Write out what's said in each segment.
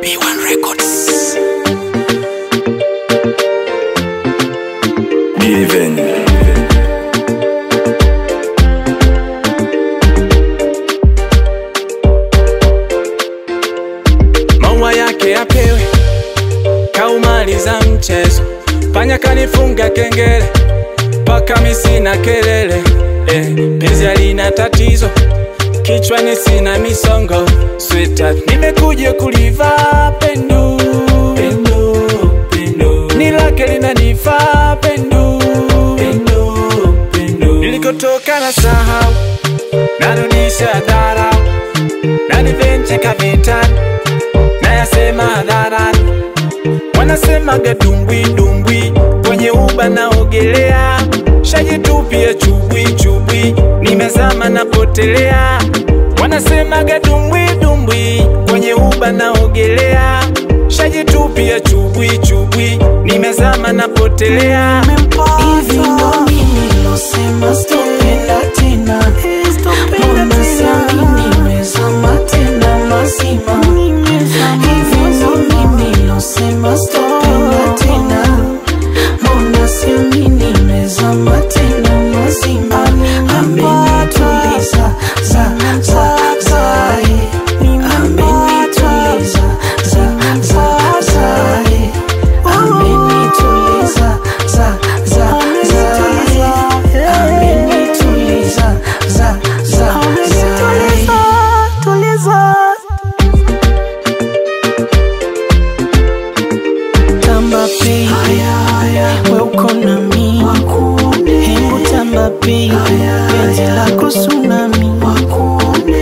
B1 Records. Even maua yake apewe, kaumaliza mchezo. Panya kanifunga kengele, paka mimi sina kelele. Penzi halina tatizo, kichwani sina misongo. Sweetheart, nimekuja kuliva pendo, pendo, pendo. Nilake linanifaa pendo, pendo, pendo. Nilikotoka na sahau, narudisha dharau. Nanivenche kavitani, nayasema hadharani. Wanasemaga dumbwi dumbwi, kwenye uba naogelea. Shajitupia chubwi chubwi, nimezama napotelea. Wanasemaga dumbwi dumbwi, kwenye uba naogelea. Shajitupia chubwi chubwi, nimezama napotelea. Hivi ndo mimi nilosema sitopenda tena. Mbona siamini nimezama tena mazima. Hivi ndo mimi nilosema sitopenda tena. Mbona siamini nimezama tena mazima. Amenituliza za za za, amenituliza za za za, amenituliza za za za, amenituliza za za za. Tamba baby, we uko na mi, hebu tamba baby, penzi lako tsunami.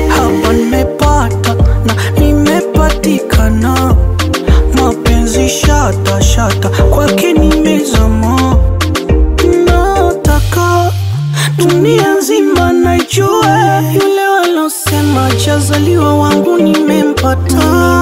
Hapa nimepata na nimepatikana, mapenzi shata shata, kwake nimezama. Nataka dunia nzima naijue, yule walosema chazaliwa wangu nimempata.